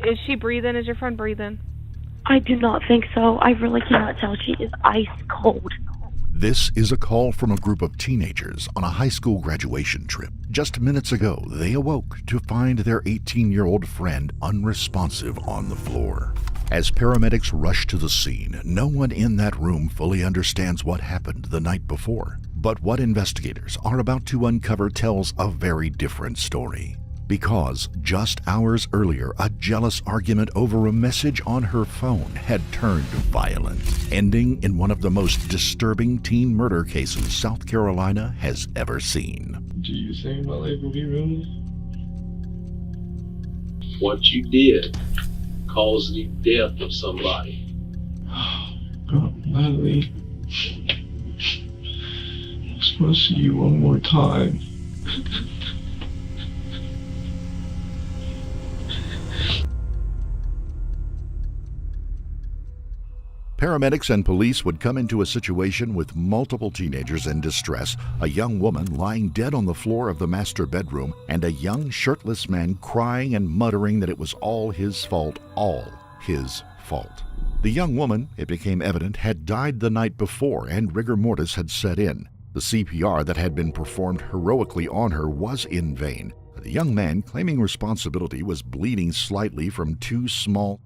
Is she breathing? Is your friend breathing? I do not think so. I really cannot tell. She is ice cold. This is a call from a group of teenagers on a high school graduation trip. Just minutes ago, they awoke to find their 18-year-old friend unresponsive on the floor. As paramedics rush to the scene, no one in that room fully understands what happened the night before. But what investigators are about to uncover tells a very different story. Because just hours earlier, a jealous argument over a message on her phone had turned violent, ending in one of the most disturbing teen murder cases South Carolina has ever seen. Do you think my life will be ruined? What you did caused the death of somebody. God, Natalie. I just want to see you one more time. Paramedics and police would come into a situation with multiple teenagers in distress, a young woman lying dead on the floor of the master bedroom, and a young shirtless man crying and muttering that it was all his fault, all his fault. The young woman, it became evident, had died the night before and rigor mortis had set in. The CPR that had been performed heroically on her was in vain. The young man claiming responsibility was bleeding slightly from two small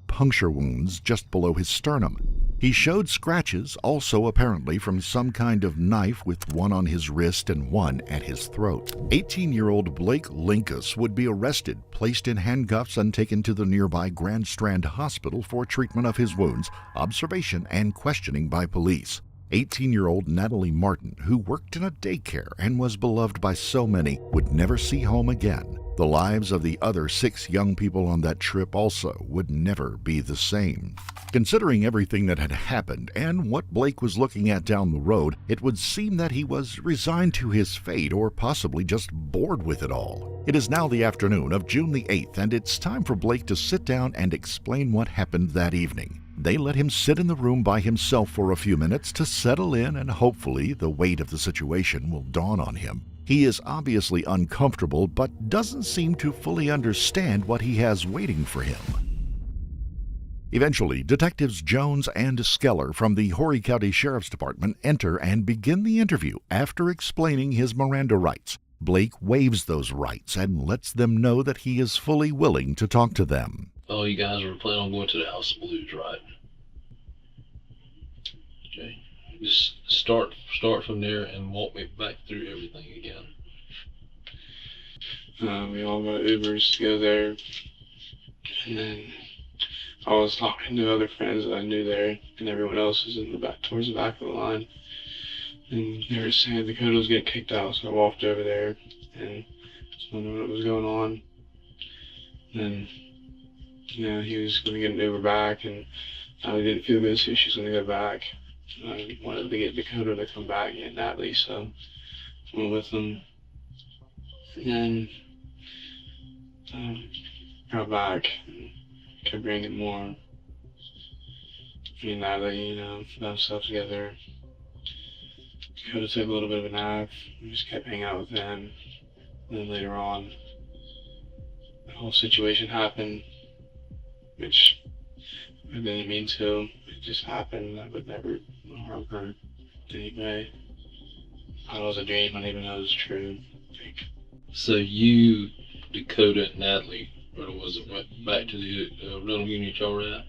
puncture wounds just below his sternum. He showed scratches, also apparently from some kind of knife, with one on his wrist and one at his throat. 18-year-old Blake Linkus would be arrested, placed in handcuffs, and taken to the nearby Grand Strand Hospital for treatment of his wounds, observation, and questioning by police. 18-year-old Natalie Martin, who worked in a daycare and was beloved by so many, would never see home again. The lives of the other 6 young people on that trip also would never be the same. Considering everything that had happened and what Blake was looking at down the road, it would seem that he was resigned to his fate or possibly just bored with it all. It is now the afternoon of June the 8th, and it's time for Blake to sit down and explain what happened that evening. They let him sit in the room by himself for a few minutes to settle in, and hopefully the weight of the situation will dawn on him. He is obviously uncomfortable, but doesn't seem to fully understand what he has waiting for him. Eventually, Detectives Jones and Skeller from the Horry County Sheriff's Department enter and begin the interview after explaining his Miranda rights. Blake waives those rights and lets them know that he is fully willing to talk to them. Oh, you guys were planning on going to the House of Blues, right? Okay. Just start from there and walk me back through everything again. We all got Ubers to go there, and then I was talking to other friends that I knew there, and everyone else was in the back, towards the back of the line, and they were saying Dakota was getting kicked out, so I walked over there and just wondering what was going on. And he was going to get an Uber back, and I didn't feel good, so she was going to go back. I wanted to get Dakota to come back and Natalie, so I went with them. And then got back and kept bringing more. Me and Natalie, got stuff together. Dakota took a little bit of a nap. We just kept hanging out with them. And then later on, the whole situation happened, which I didn't mean to. It just happened. I would never harm her anyway. I thought it was a dream. I didn't even know it was true. So you, Dakota, and Natalie, or was it right back to the rental unit y'all were at?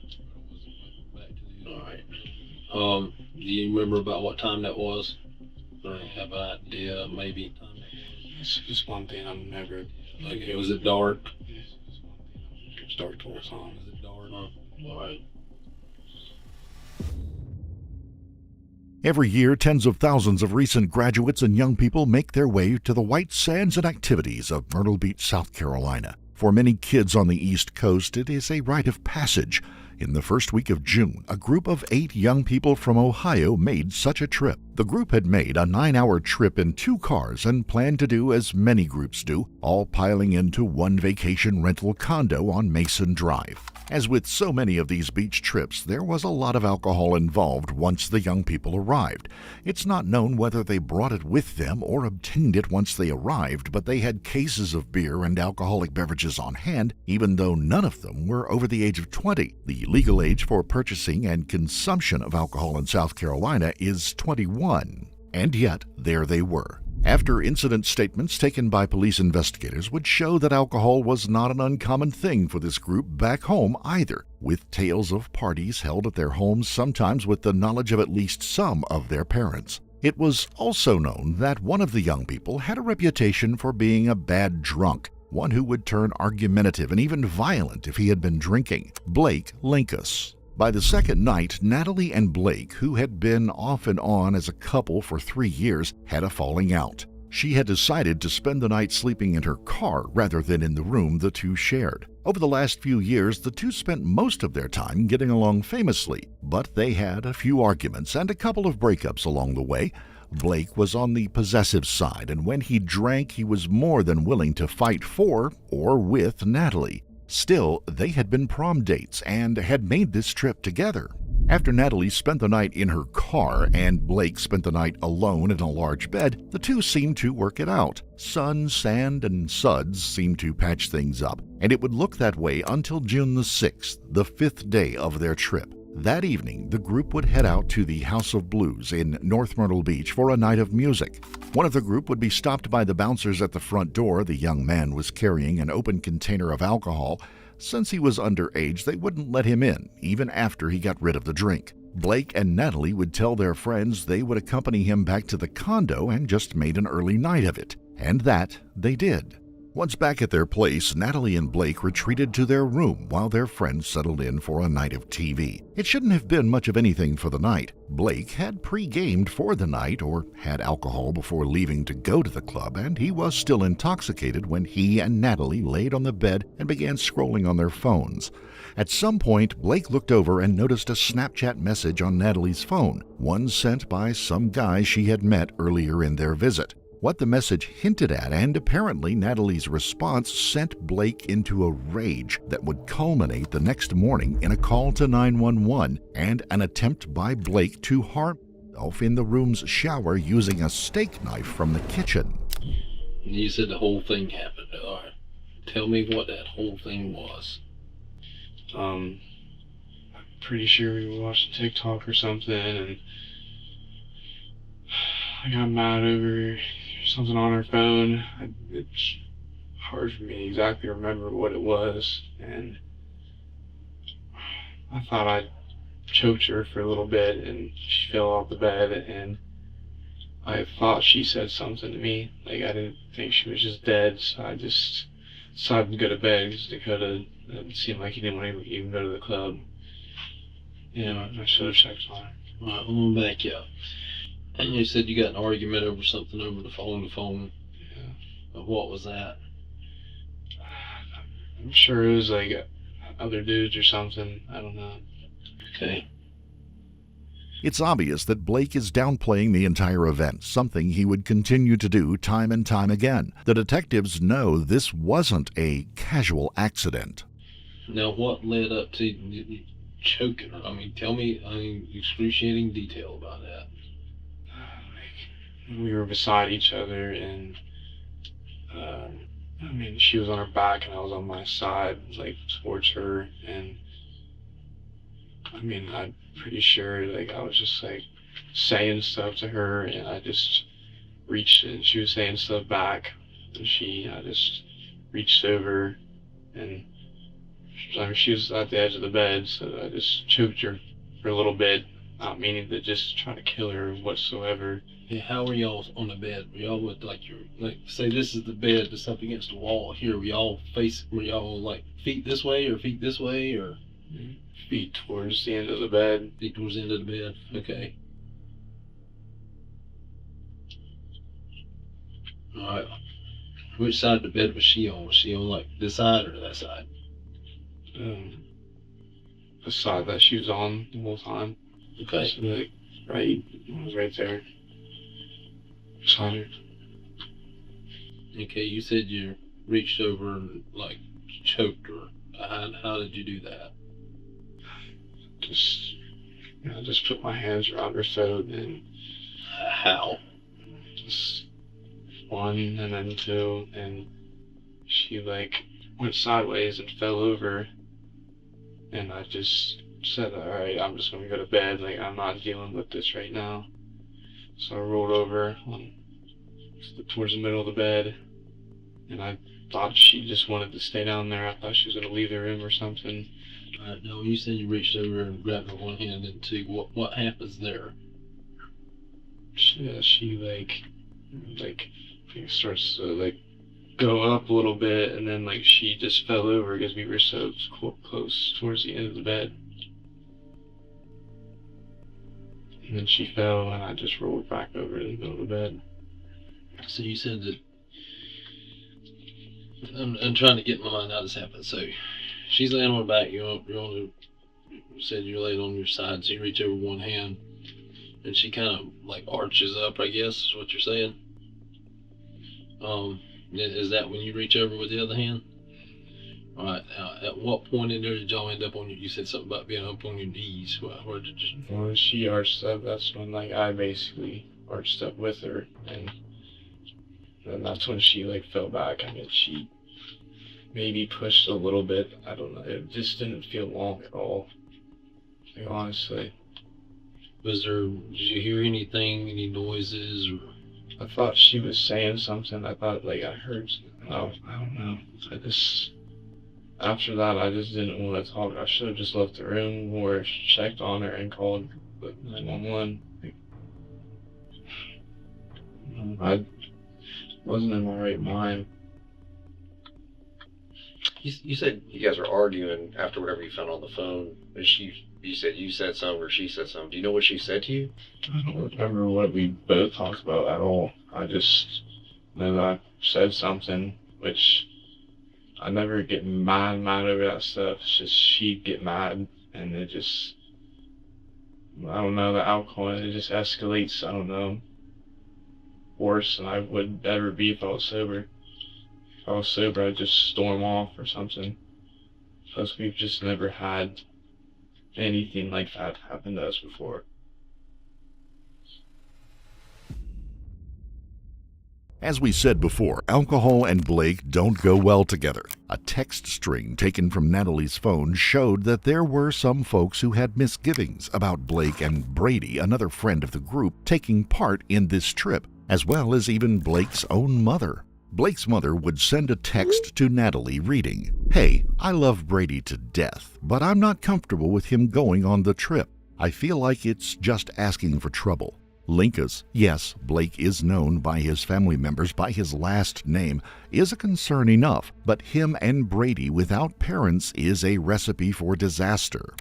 Alright. Do you remember about what time that was? Or have an idea, maybe? It's just one thing I'm never... Okay, was it dark? It was dark towards on. Was it dark? Alright. Every year, tens of thousands of recent graduates and young people make their way to the white sands and activities of Myrtle Beach, South Carolina. For many kids on the East Coast, it is a rite of passage. In the first week of June, a group of 8 young people from Ohio made such a trip. The group had made a 9-hour trip in 2 cars and planned to do as many groups do, all piling into one vacation rental condo on Mason Drive. As with so many of these beach trips, there was a lot of alcohol involved once the young people arrived. It's not known whether they brought it with them or obtained it once they arrived, but they had cases of beer and alcoholic beverages on hand, even though none of them were over the age of 20. The legal age for purchasing and consumption of alcohol in South Carolina is 21. And yet, there they were. After incident statements taken by police investigators would show that alcohol was not an uncommon thing for this group back home either, with tales of parties held at their homes, sometimes with the knowledge of at least some of their parents. It was also known that one of the young people had a reputation for being a bad drunk, one who would turn argumentative and even violent if he had been drinking, Blake Linkus. By the second night, Natalie and Blake, who had been off and on as a couple for 3 years, had a falling out. She had decided to spend the night sleeping in her car rather than in the room the two shared. Over the last few years, the two spent most of their time getting along famously, but they had a few arguments and a couple of breakups along the way. Blake was on the possessive side, and when he drank, he was more than willing to fight for or with Natalie. Still, they had been prom dates and had made this trip together. After Natalie spent the night in her car and Blake spent the night alone in a large bed, the two seemed to work it out. Sun, sand, and suds seemed to patch things up, and it would look that way until June the 6th, the 5th day of their trip. That evening, the group would head out to the House of Blues in North Myrtle Beach for a night of music. One of the group would be stopped by the bouncers at the front door. The young man was carrying an open container of alcohol. Since he was underage, they wouldn't let him in, even after he got rid of the drink. Blake and Natalie would tell their friends they would accompany him back to the condo and just made an early night of it. And that they did. Once back at their place, Natalie and Blake retreated to their room while their friends settled in for a night of TV. It shouldn't have been much of anything for the night. Blake had pre-gamed for the night or had alcohol before leaving to go to the club, and he was still intoxicated when he and Natalie laid on the bed and began scrolling on their phones. At some point, Blake looked over and noticed a Snapchat message on Natalie's phone, one sent by some guy she had met earlier in their visit. What the message hinted at, and apparently Natalie's response, sent Blake into a rage that would culminate the next morning in a call to 911 and an attempt by Blake to harm himself in the room's shower using a steak knife from the kitchen. You said the whole thing happened. All right. Tell me what that whole thing was. I'm pretty sure we were watching TikTok or something, and I got mad over something on her phone. It's hard for me to exactly remember what it was, and I thought I choked her for a little bit, and she fell off the bed, and I thought she said something to me. Like, I didn't think she was just dead, so I just decided to go to bed because Dakota, it seemed like he didn't want to even go to the club. You know, I should have checked on her. All right, I'm gonna back you up. And you said you got an argument over something over the phone. Yeah. What was that? I'm sure it was like other dudes or something. I don't know. Okay. It's obvious that Blake is downplaying the entire event, something he would continue to do time and time again. The detectives know this wasn't a casual accident. Now, what led up to choking her? Tell me excruciating detail about that. We were beside each other, and she was on her back and I was on my side, like towards her, and I'm pretty sure I was just saying stuff to her, and I just reached and she was saying stuff back, and I just reached over, and she was at the edge of the bed, so I just choked her for a little bit, not meaning to just try to kill her whatsoever. Yeah, how were y'all on the bed? Were y'all with say this is the bed that's up against the wall here, were y'all feet this way or feet this way, or? Feet towards the end of the bed. Feet towards the end of the bed, okay. Alright. Which side of the bed was she on? Was she on this side or that side? The side that she was on the whole time. Okay. So it was right there. Beside her. Okay, you said you reached over and choked her. How did you do that? just put my hands around her throat and How? just one and then two, and she like went sideways and fell over, and I just said, alright, I'm just gonna go to bed, like I'm not dealing with this right now. So I rolled over towards the middle of the bed, and I thought she just wanted to stay down there. I thought she was gonna leave the room or something. Alright, no, you said you reached over and grabbed her one hand and two. What happens there? She starts to like go up a little bit, and then like she just fell over because we were so close towards the end of the bed. And then she fell, and I just rolled back over to the middle of the bed. So you said that. I'm trying to get in my mind how this happened. So she's laying on her back. You said you're laying on your side, so you reach over one hand, and she kind of like arches up, I guess is what you're saying. Is that when you reach over with the other hand? All right. At what point in there did y'all end up on your? You said something about being up on your knees. Where did you? When she arched up, that's when like I basically arched up with her, and then that's when she like fell back. I mean, she maybe pushed a little bit. I don't know. It just didn't feel long at all. Like, honestly. Did you hear anything, any noises? Or? I thought she was saying something. I thought like I heard. I don't know. After that, I just didn't want to talk. I should have just left the room or checked on her and called 911. I wasn't in my right mind. You said you guys were arguing after whatever you found on the phone. You said you said something or she said something. Do you know what she said to you? I don't remember what we both talked about at all. I just know that I said something, which I never get mad over that stuff. It's just she'd get mad, and it just, I don't know, the alcohol, it just escalates, I don't know, worse than I would ever be if I was sober. If I was sober, I'd just storm off or something. Plus, we've just never had anything like that happen to us before. As we said before, alcohol and Blake don't go well together. A text string taken from Natalie's phone showed that there were some folks who had misgivings about Blake and Brady, another friend of the group, taking part in this trip, as well as even Blake's own mother. Blake's mother would send a text to Natalie reading, "Hey, I love Brady to death, but I'm not comfortable with him going on the trip. I feel like it's just asking for trouble." Linkus, yes, Blake is known by his family members by his last name, is a concern enough, but him and Brady without parents is a recipe for disaster.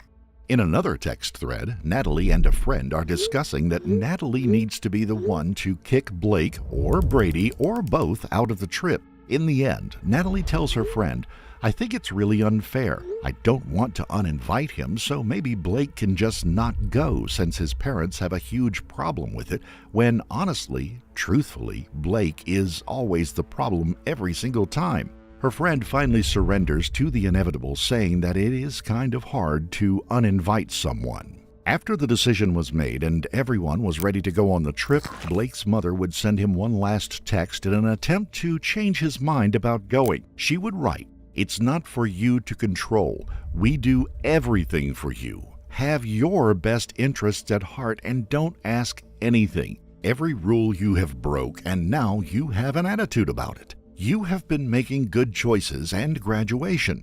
In another text thread, Natalie and a friend are discussing that Natalie needs to be the one to kick Blake or Brady or both out of the trip. In the end, Natalie tells her friend, "I think it's really unfair. I don't want to uninvite him, so maybe Blake can just not go since his parents have a huge problem with it," when honestly, truthfully, Blake is always the problem every single time. Her friend finally surrenders to the inevitable, saying that it is kind of hard to uninvite someone. After the decision was made and everyone was ready to go on the trip, Blake's mother would send him one last text in an attempt to change his mind about going. She would write, "It's not for you to control. We do everything for you. Have your best interests at heart and don't ask anything. Every rule you have broke, and now you have an attitude about it. You have been making good choices and graduation.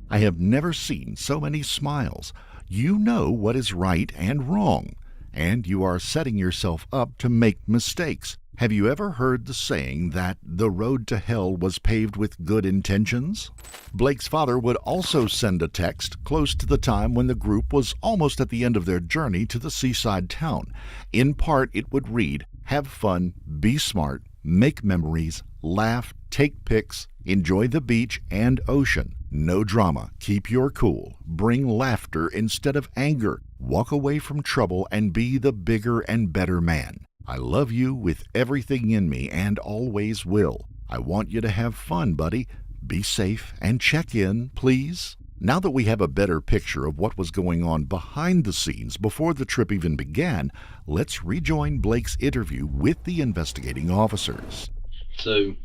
I have never seen so many smiles. You know what is right and wrong, and you are setting yourself up to make mistakes. Have you ever heard the saying that the road to hell was paved with good intentions?" Blake's father would also send a text close to the time when the group was almost at the end of their journey to the seaside town. In part, it would read, "Have fun, be smart, make memories, laugh, take pics, enjoy the beach and ocean. No drama, keep your cool, bring laughter instead of anger, walk away from trouble and be the bigger and better man. I love you with everything in me and always will. I want you to have fun, buddy. Be safe and check in, please." Now that we have a better picture of what was going on behind the scenes before the trip even began, let's rejoin Blake's interview with the investigating officers. So,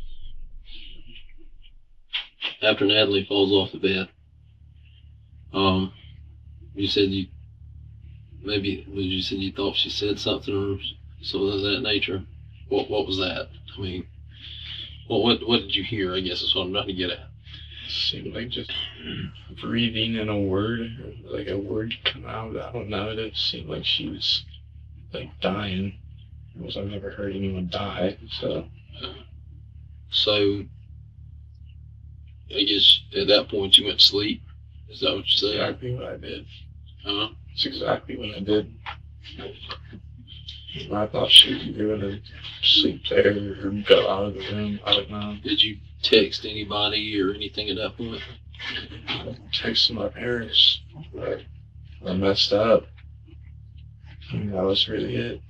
after Natalie falls off the bed, you said you thought she said something or so of that nature. What was that? I mean, what did you hear? I guess is what I'm trying to get at. Seemed like just breathing in a word, or like a word come out. I don't know. It seemed like she was like dying. Because I've never heard anyone die. So I guess at that point you went to sleep. Is that what you said? Exactly what I did. Huh? It's exactly what I did. I thought she was going to sleep there or go out of the room. I don't know. Did you text anybody or anything at that point? I texted my parents, but I messed up. I mean, that was really it.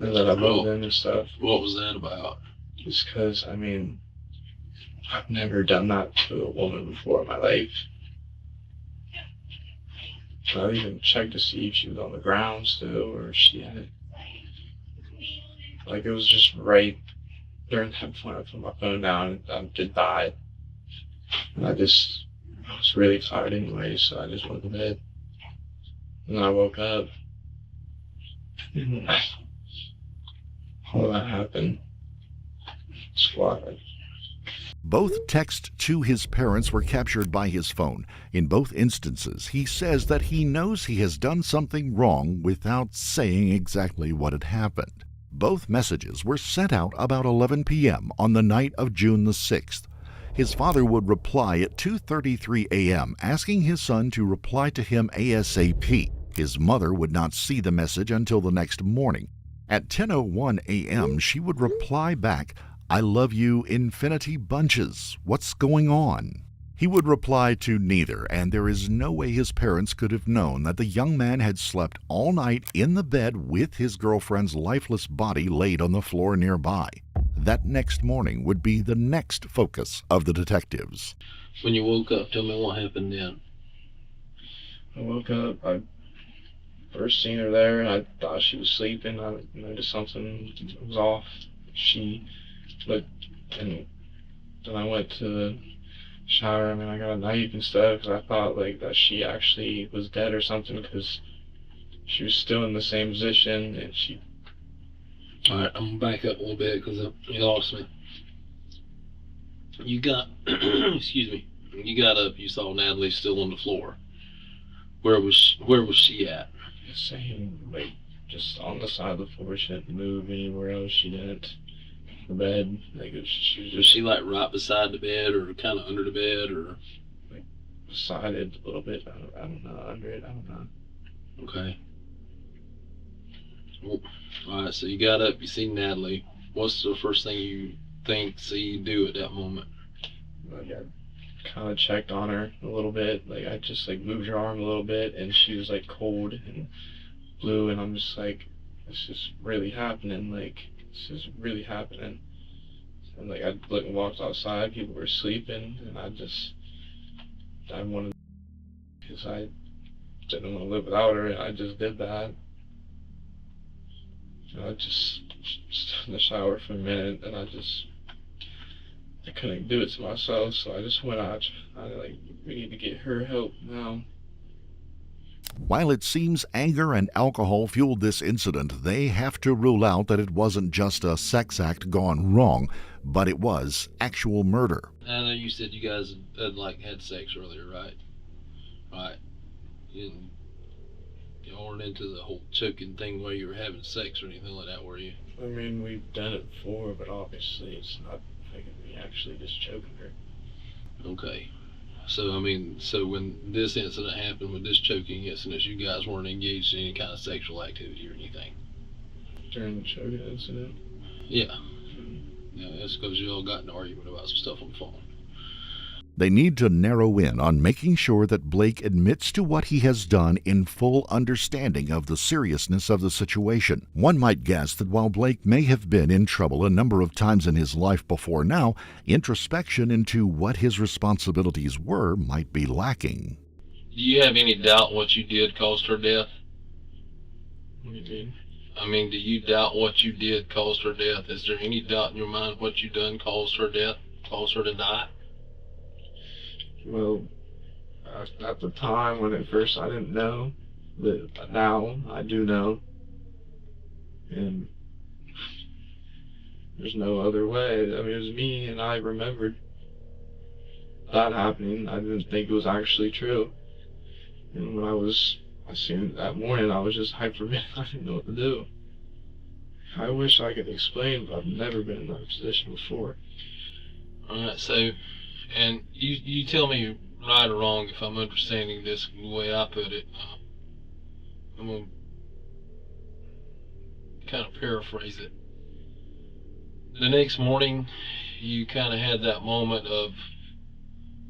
And then I moved in and stuff. What was that about? Just because, I mean, I've never done that to a woman before in my life. I even checked to see if she was on the ground still or if she had. Like, it was just right during that point I put my phone down and I just died. And I was really tired anyway, so I just went to bed. And then I woke up. And all that happened. Squad. Both texts to his parents were captured by his phone. In both instances, he says that he knows he has done something wrong without saying exactly what had happened. Both messages were sent out about 11 p.m. on the night of June the 6th. His father would reply at 2:33 a.m., asking his son to reply to him ASAP. His mother would not see the message until the next morning. At 10:01 a.m., she would reply back, "I love you, infinity bunches. What's going on?" He would reply to neither, and there is no way his parents could have known that the young man had slept all night in the bed with his girlfriend's lifeless body laid on the floor nearby. That next morning would be the next focus of the detectives. When you woke up, tell me what happened then. I woke up, I first seen her there, and I thought she was sleeping. I noticed something was off. She looked, and then I went to the shower. I mean, I got a knife and stuff because I thought like that she actually was dead or something because she was still in the same position and she. All right, I'm gonna back up a little bit because you lost me. You got, excuse me. You got up. You saw Natalie still on the floor. Where was she at? Same, like just on the side of the floor. She didn't move anywhere else. She didn't. The bed, like she was Was she like right beside the bed or kind of under the bed or? Like beside it a little bit. I don't know. Under it, I don't know. Okay. Well, all right, so you got up, you see Natalie. What's the first thing you do at that moment? Like I kind of checked on her a little bit. Like I just like moved her arm a little bit, and she was like cold and blue, and I'm just like, this is really happening. Like this is really happening. And like I looked and walked outside. People were sleeping, and I wanted because I didn't want to live without her, and I just did that. And I just stood in the shower for a minute, and I couldn't do it to myself, so I just went out. We need to get her help now. While it seems anger and alcohol fueled this incident, they have to rule out that it wasn't just a sex act gone wrong, but it was actual murder. I know you said you guys had sex earlier, right? Right. You weren't into the whole choking thing where you were having sex or anything like that, were you? I mean, we've done it before, but obviously it's not like me actually just choking her. Okay. So, I mean, when this incident happened with this choking incident, you guys weren't engaged in any kind of sexual activity or anything? During the choking incident? Yeah. Yeah, that's because you all got in an argument about some stuff on the phone. They need to narrow in on making sure that Blake admits to what he has done in full understanding of the seriousness of the situation. One might guess that while Blake may have been in trouble a number of times in his life before now, introspection into what his responsibilities were might be lacking. Do you have any doubt what you did caused her death? What do you mean? I mean, do you doubt what you did caused her death? Is there any doubt in your mind what you done caused her death, caused her to die? Well, at the time when at first I didn't know, but now I do know. And there's no other way. I mean, it was me, and I remembered that happening. I didn't think it was actually true. And when I seen it that morning, I was just hyper. I didn't know what to do. I wish I could explain, but I've never been in that position before. Alright, so, and you tell me right or wrong if I'm understanding this the way I put it. I'm going to kind of paraphrase it. The next morning, you kind of had that moment of,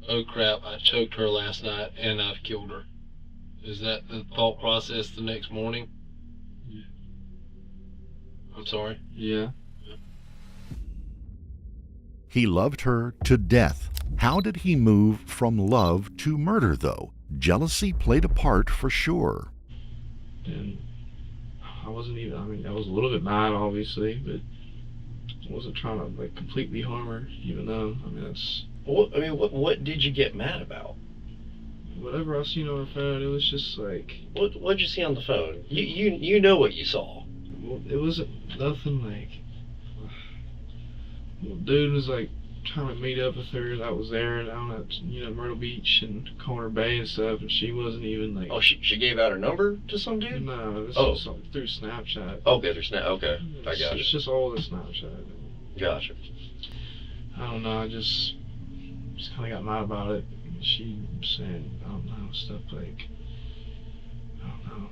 oh crap, I choked her last night and I've killed her. Is that the thought process the next morning? Yeah. I'm sorry? Yeah. He loved her to death. How did he move from love to murder, though? Jealousy played a part for sure. And I was a little bit mad, obviously, but I wasn't trying to, like, completely harm her, even though, What did you get mad about? whatever I seen on her phone, it was just like, What'd you see on the phone? You know what you saw. well, it wasn't nothing like, well, dude was like trying to meet up with her that was there down at, Myrtle Beach and Corner Bay and stuff, and she wasn't even like, Oh, she gave out her number to some dude? no, this Oh. was like through Snapchat. Okay, okay, I got It's you. just all the Snapchat. Gotcha. I don't know, I just kind of got mad about it. She was saying, I don't know, stuff like, I don't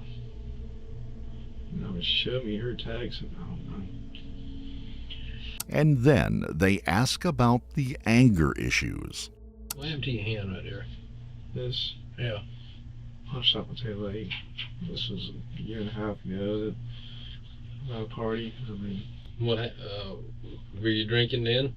know. She showed me her text, and I don't know. And then they ask about the anger issues. What happened to your hand right there? This Yeah. punched out my tail leg. This was a year and a half ago at a party. Were you drinking then?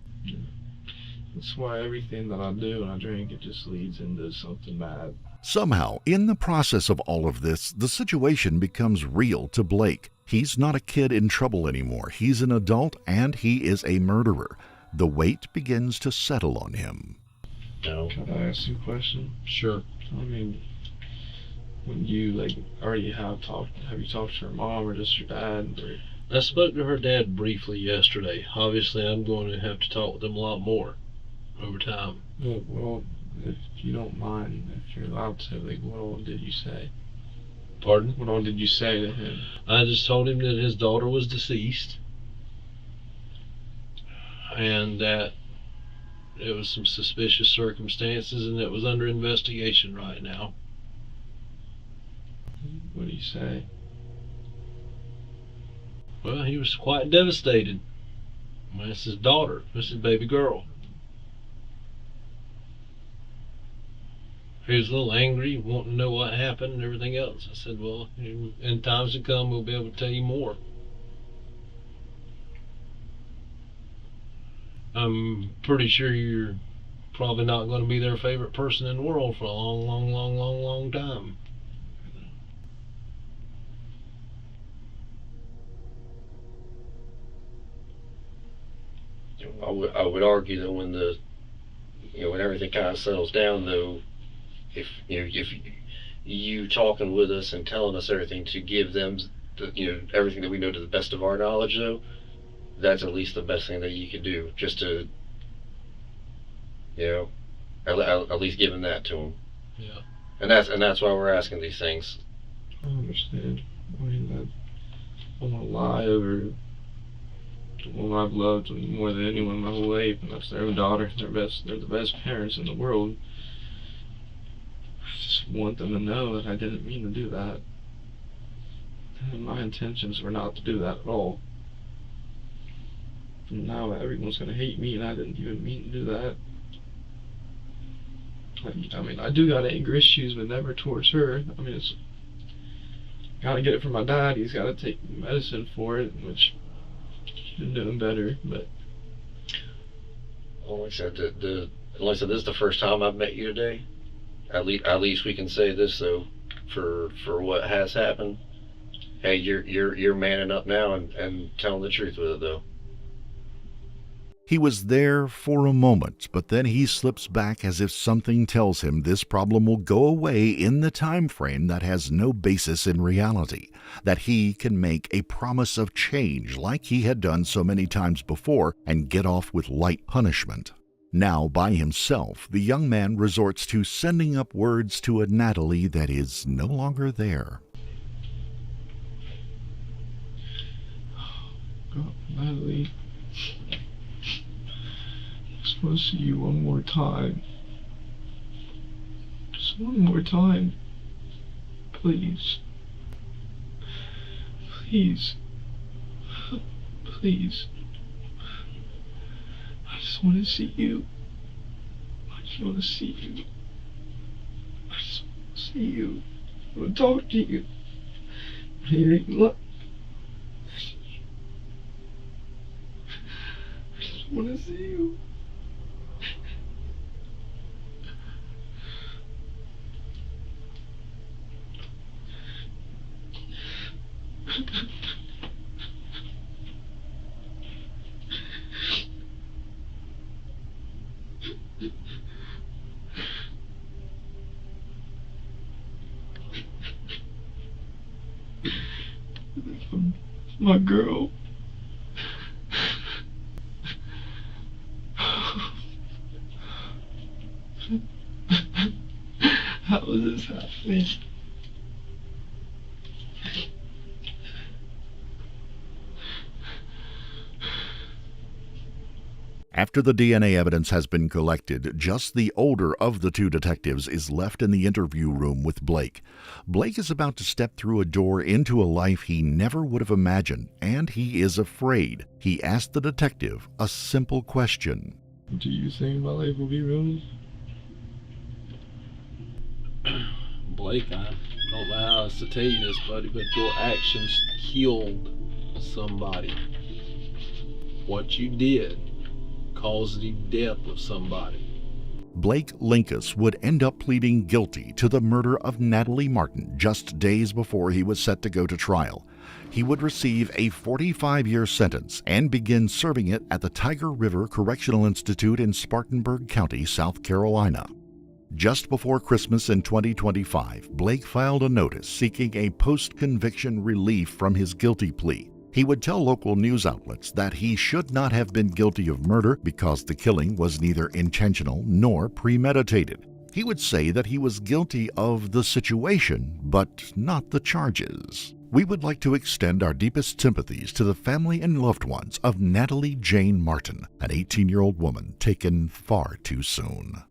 That's why everything that I do when I drink, it just leads into something bad. Somehow, in the process of all of this, the situation becomes real to Blake. He's not a kid in trouble anymore. He's an adult, and he is a murderer. The weight begins to settle on him. No. Can I ask you a question? Sure. When you have you talked to her mom or just your dad? Or... I spoke to her dad briefly yesterday. Obviously, I'm going to have to talk with them a lot more over time. Well, if you don't mind, if you're allowed to, what all did you say? Pardon? What all did you say to him? I just told him that his daughter was deceased and that it was some suspicious circumstances and it was under investigation right now. What did you say? Well, he was quite devastated. Well, it's his daughter. It's his baby girl. He was a little angry, wanting to know what happened and everything else. I said, well, in times to come, we'll be able to tell you more. I'm pretty sure you're probably not going to be their favorite person in the world for a long time. I would argue that when when everything kind of settles down, though, if you talking with us and telling us everything to give them everything that we know to the best of our knowledge, though, that's at least the best thing that you could do, just to at least giving that to them. Yeah. And that's why we're asking these things. I understand. I don't want to lie over the one I've loved more than anyone in my whole life, and that's their own daughter. They're the best parents in the world. I just want them to know that I didn't mean to do that. And my intentions were not to do that at all. And now everyone's going to hate me, and I didn't even mean to do that. I do got anger issues, but never towards her. It's gotta get it from my dad. He's gotta take medicine for it, which he's been doing better. But like I said, this is the first time I've met you today, at least we can say this though, for what has happened. Hey, you're manning up now and telling the truth with it though. He was there for a moment, but then he slips back as if something tells him this problem will go away in the time frame that has no basis in reality, that he can make a promise of change like he had done so many times before and get off with light punishment. Now, by himself, the young man resorts to sending up words to a Natalie that is no longer there. God, Natalie, I just want to see you one more time. Just one more time. Please. Please. Please. I just want to see you. I just want to see you. I just want to see you. I want to talk to you. Look. I just want to see you. My girl. How is this happening? After the DNA evidence has been collected, just the older of the two detectives is left in the interview room with Blake. Blake is about to step through a door into a life he never would have imagined, and he is afraid. He asked the detective a simple question. Do you think my life will be ruined? Blake, I don't know how else to tell you this, buddy, but your actions killed somebody. What you did caused the death of somebody. Blake Linkus would end up pleading guilty to the murder of Natalie Martin just days before he was set to go to trial. He would receive a 45-year sentence and begin serving it at the Tiger River Correctional Institute in Spartanburg County, South Carolina. Just before Christmas in 2025, Blake filed a notice seeking a post-conviction relief from his guilty plea. He would tell local news outlets that he should not have been guilty of murder because the killing was neither intentional nor premeditated. He would say that he was guilty of the situation, but not the charges. We would like to extend our deepest sympathies to the family and loved ones of Natalie Jane Martin, an 18-year-old woman taken far too soon.